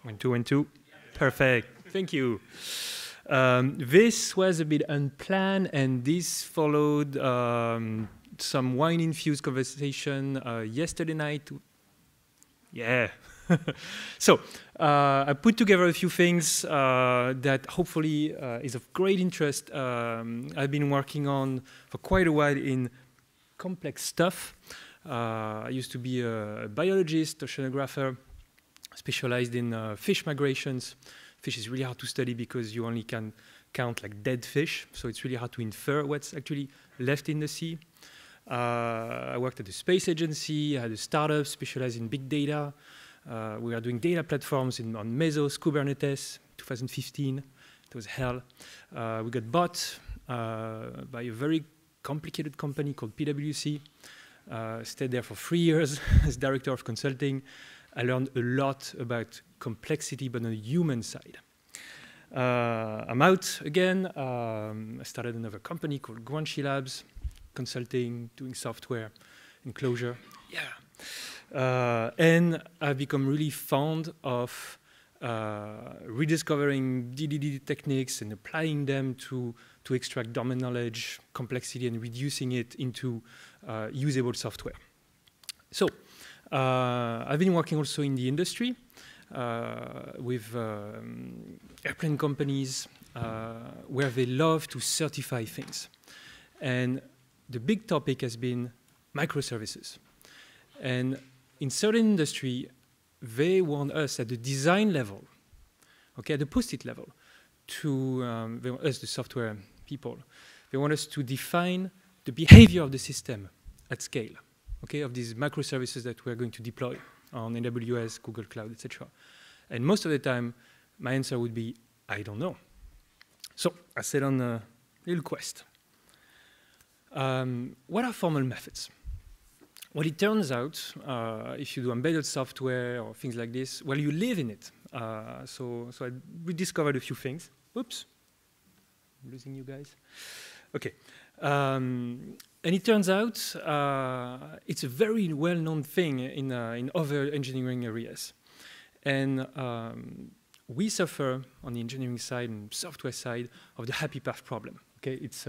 1, 2, 1, 2. Perfect. Thank you. This was a bit unplanned, and this followed some wine-infused conversation yesterday night. Yeah. So I put together a few things that hopefully is of great interest. I've been working on for quite a while in complex stuff. I used to be a biologist, oceanographer, specialized in fish migrations. Fish is really hard to study because you only can count like dead fish, so it's really hard to infer what's actually left in the sea. I worked at the space agency. I had a startup specialized in big data. We are doing data platforms on Mesos, Kubernetes, 2015. It was hell. We got bought by a very complicated company called PwC. Stayed there for 3 years as director of consulting. I learned a lot about complexity, but on the human side. I'm out again. I started another company called Guanxi Labs, consulting, doing software, enclosure. Yeah. And I've become really fond of rediscovering DDD techniques and applying them to extract domain knowledge, complexity, and reducing it into usable software. So I've been working also in the industry with airplane companies where they love to certify things. And the big topic has been microservices. And in certain industry, they want us at the design level, okay, at the post-it level, they want us, the software people, they want us to define the behavior of the system at scale, okay, of these microservices that we're going to deploy on AWS, Google Cloud, etc. And most of the time, my answer would be, I don't know. So I set on a little quest. What are formal methods? Well, it turns out, if you do embedded software or things like this, well, you live in it. So I rediscovered a few things. Oops, I'm losing you guys. Okay. And it turns out it's a very well-known thing in other engineering areas. And we suffer on the engineering side and software side of the happy path problem. Okay, it's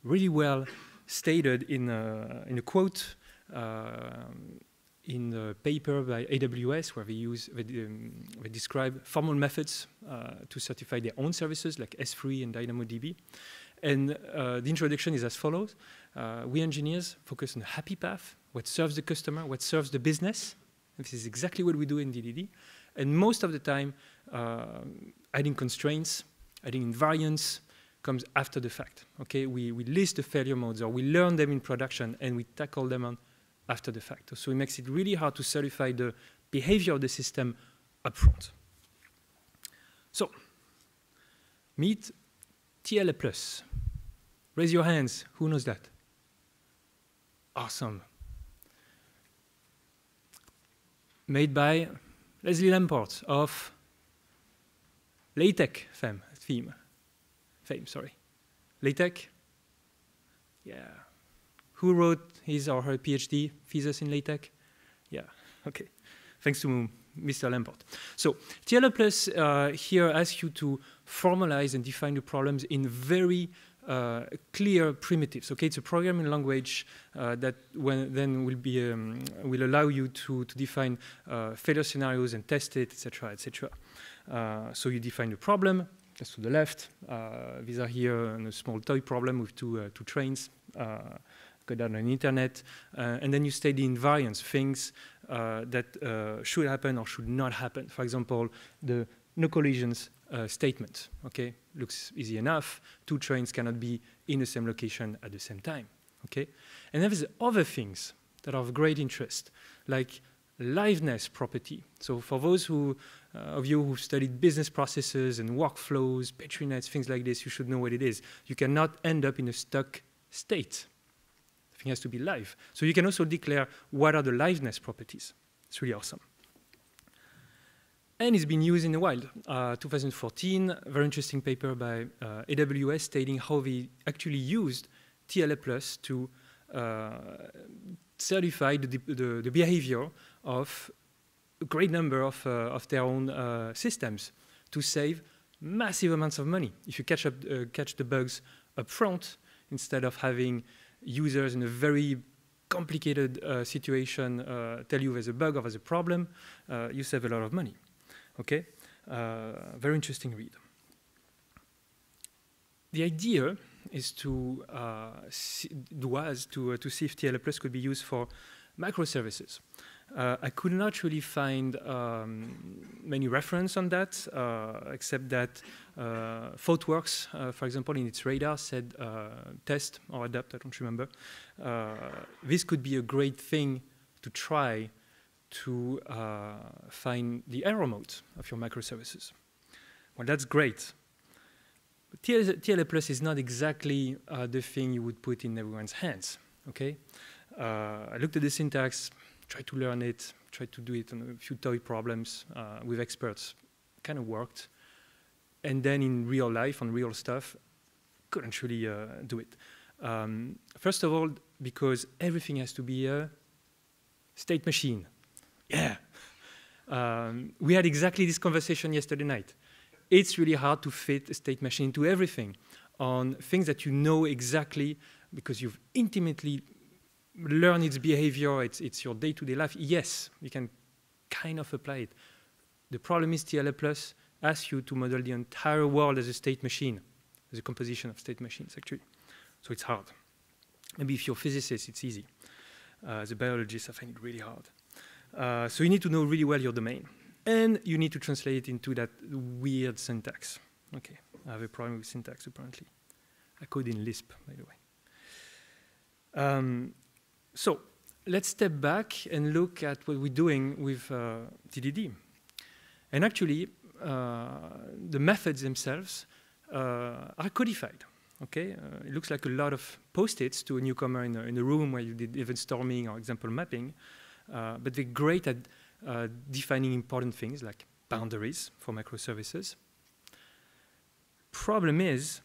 really well stated in a quote in the paper by AWS, where they describe formal methods to certify their own services like S3 and DynamoDB. And the introduction is as follows. We engineers focus on the happy path, what serves the customer, what serves the business. And this is exactly what we do in DDD. And most of the time, adding constraints, adding invariants comes after the fact. Okay, we list the failure modes, or we learn them in production, and we tackle them on after the fact. So it makes it really hard to certify the behavior of the system upfront. So, meet TLA+. Raise your hands. Who knows that? Awesome. Made by Leslie Lamport of LaTeX fame, sorry. LaTeX? Yeah. Who wrote his or her PhD thesis in LaTeX? Yeah, okay. Thanks to Mr. Lamport. So TLA+ here asks you to formalize and define the problems in very clear primitives. Okay, it's a programming language that will allow you to define failure scenarios and test it, etc., etc. So you define the problem. That's to the left. These are here a small toy problem with two trains. Go down on the internet, and then you state the invariants, things that should happen or should not happen. For example, the no collisions statement. Okay, looks easy enough. Two trains cannot be in the same location at the same time. Okay, and then there's other things that are of great interest, like liveness property. So for those of you who studied business processes and workflows, Petri nets, things like this, you should know what it is. You cannot end up in a stuck state. The thing has to be live. So you can also declare what are the liveness properties. It's really awesome. And it's been used in the wild. 2014, a very interesting paper by AWS stating how they actually used TLA+ to certify the behavior of a great number of their own systems to save massive amounts of money. If you catch the bugs up front, instead of having users in a very complicated situation tell you there's a bug or there's a problem, you save a lot of money. Okay, very interesting read. The idea is to see if TLA+ could be used for microservices. I could not really find many reference on that, except that ThoughtWorks, for example, in its radar said test or adapt, I don't remember. This could be a great thing to try to find the error mode of your microservices. Well, that's great. But TLA+ is not exactly the thing you would put in everyone's hands, okay? I looked at the syntax, tried to learn it, tried to do it on a few toy problems with experts. Kind of worked. And then in real life, on real stuff, couldn't really do it. First of all, because everything has to be a state machine. Yeah. We had exactly this conversation yesterday night. It's really hard to fit a state machine into everything on things that you know exactly because you've intimately learned its behavior, it's your day-to-day life. Yes, you can kind of apply it. The problem is TLA+ asks you to model the entire world as a state machine, as a composition of state machines, actually. So it's hard. Maybe if you're a physicist, it's easy. As a biologist, I find it really hard. So you need to know really well your domain. And you need to translate it into that weird syntax. Okay, I have a problem with syntax, apparently. I code in Lisp, by the way. So let's step back and look at what we're doing with DDD. And actually, the methods themselves are codified. Okay, it looks like a lot of post-its to a newcomer in a room where you did event storming or example mapping, but they're great at defining important things like boundaries for microservices. Problem is,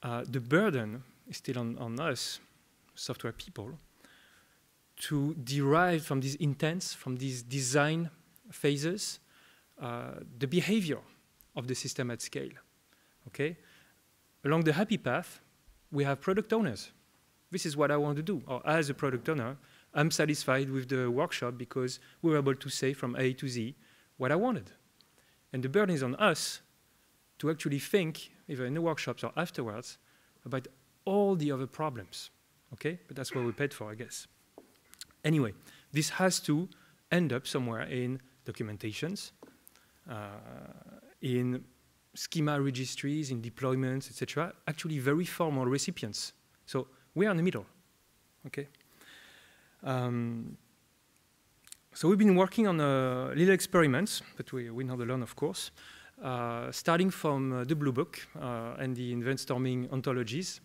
the burden is still on us, software people, to derive from these intents, from these design phases, the behavior of the system at scale. Okay? Along the happy path, we have product owners. This is what I want to do. Or as a product owner, I'm satisfied with the workshop because we were able to say from A to Z what I wanted. And the burden is on us to actually think, either in the workshops or afterwards, about all the other problems. Okay? But that's what we paid for, I guess. Anyway, this has to end up somewhere in documentations, in schema registries, in deployments, etc. Actually very formal recipients. So we are in the middle. Okay? So we've been working on little experiments, but we're not alone, of course, starting from the Blue Book and the event storming ontologies,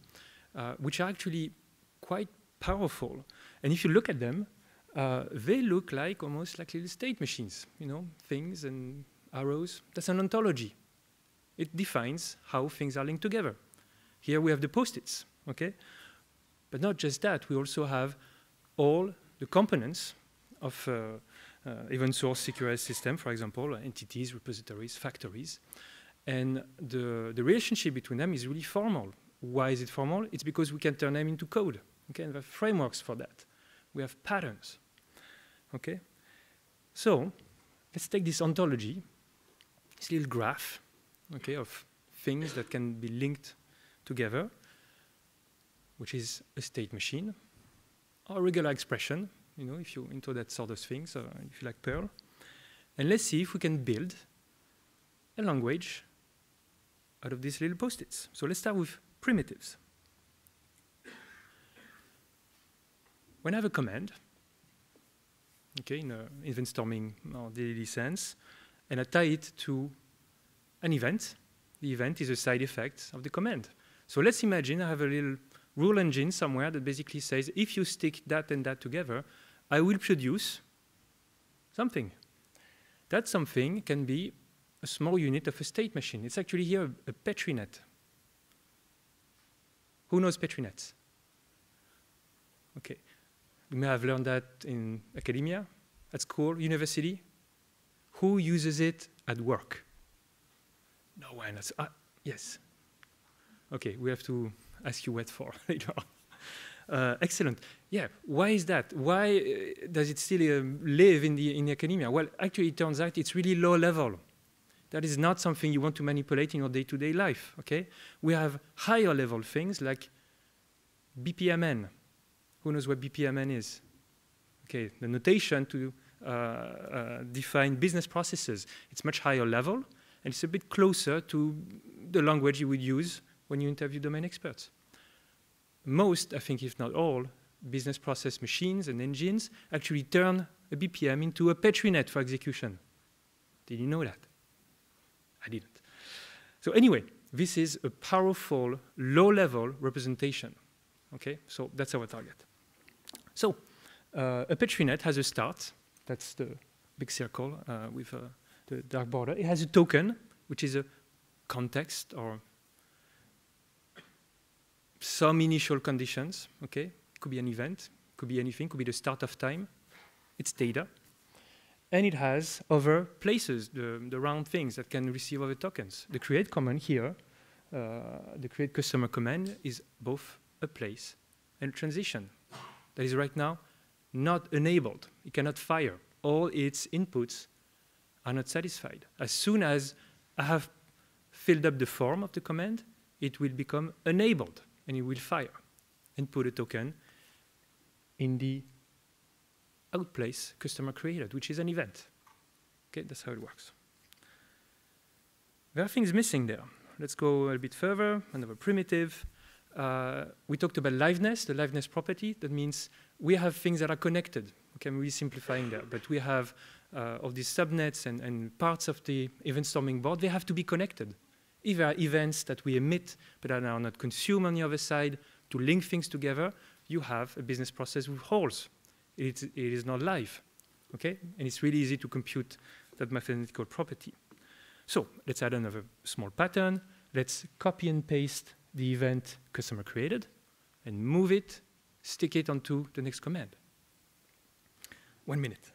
which are actually quite powerful. And if you look at them, they look like almost like little state machines, you know, things and arrows. That's an ontology. It defines how things are linked together. Here we have the post-its, okay? But not just that, we also have all the components of event source secure system, for example, entities, repositories, factories. And the relationship between them is really formal. Why is it formal? It's because we can turn them into code. Okay, and we have frameworks for that. We have patterns. Okay? So let's take this ontology, this little graph, okay, of things that can be linked together, which is a state machine, or a regular expression, you know, if you're into that sort of things, if you like Perl. And let's see if we can build a language out of these little post-its. So let's start with primitives. When I have a command, okay, in an event storming or DDD sense, and I tie it to an event, the event is a side effect of the command. So let's imagine I have a little rule engine somewhere that basically says, if you stick that and that together, I will produce something. That something can be a small unit of a state machine. It's actually here a Petri net. Who knows Petri nets? Okay. You may have learned that in academia, at school, university. Who uses it at work? No one. Yes. Okay, we have to ask you what for later on. Excellent. Yeah, why is that? Why does it still live in academia? Well, actually, it turns out it's really low level. That is not something you want to manipulate in your day-to-day life, okay? We have higher level things like BPMN. Who knows what BPMN is? Okay, the notation to define business processes. It's much higher level, and it's a bit closer to the language you would use when you interview domain experts. Most, I think if not all, business process machines and engines actually turn a BPM into a Petri net for execution. Did you know that? I didn't. So anyway, this is a powerful, low-level representation. Okay, so that's our target. So a Petri net has a start. That's the big circle with the dark border. It has a token, which is a context or some initial conditions. Okay, it could be an event, could be anything, could be the start of time. It's data. And it has other places, the round things that can receive other tokens. The create command here, the create customer command is both a place and a transition. That is right now not enabled. It cannot fire. All its inputs are not satisfied. As soon as I have filled up the form of the command, it will become enabled, and it will fire and put a token in the outplace customer created, which is an event. Okay, that's how it works. There are things missing there. Let's go a bit further, another primitive. We talked about liveness, the liveness property. That means we have things that are connected. Okay, I'm really simplifying there, but we have of these subnets and parts of the event storming board, they have to be connected. If there are events that we emit, but that are not consumed on the other side, to link things together, you have a business process with holes. It is not live, okay? And it's really easy to compute that mathematical property. So let's add another small pattern. Let's copy and paste the event customer created and move it, stick it onto the next command. 1 minute.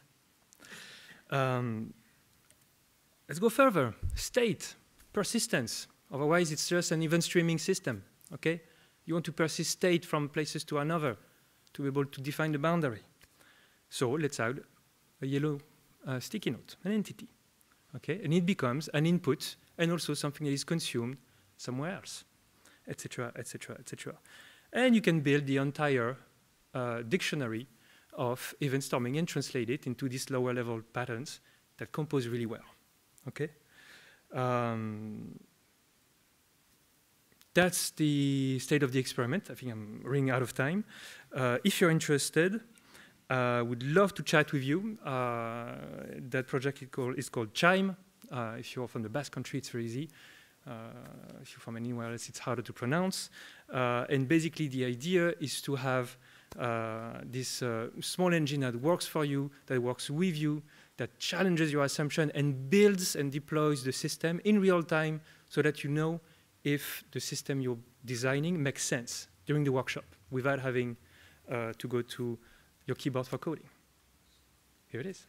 Let's go further. State, persistence. Otherwise, it's just an event streaming system, okay? You want to persist state from places to another to be able to define the boundary. So let's add a yellow sticky note, an entity, okay? And it becomes an input and also something that is consumed somewhere else, etc., etc., etc. And you can build the entire dictionary of event storming and translate it into these lower level patterns that compose really well, okay? That's the state of the experiment. I think I'm running out of time. If you're interested, would love to chat with you. That project is called Chime. If you're from the Basque Country, it's very easy. If you're from anywhere else, it's harder to pronounce. And basically, the idea is to have this small engine that works for you, that works with you, that challenges your assumption and builds and deploys the system in real time so that you know if the system you're designing makes sense during the workshop without having to go to your keyboard for coding. Here it is.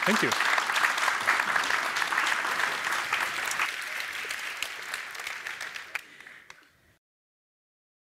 Thank you.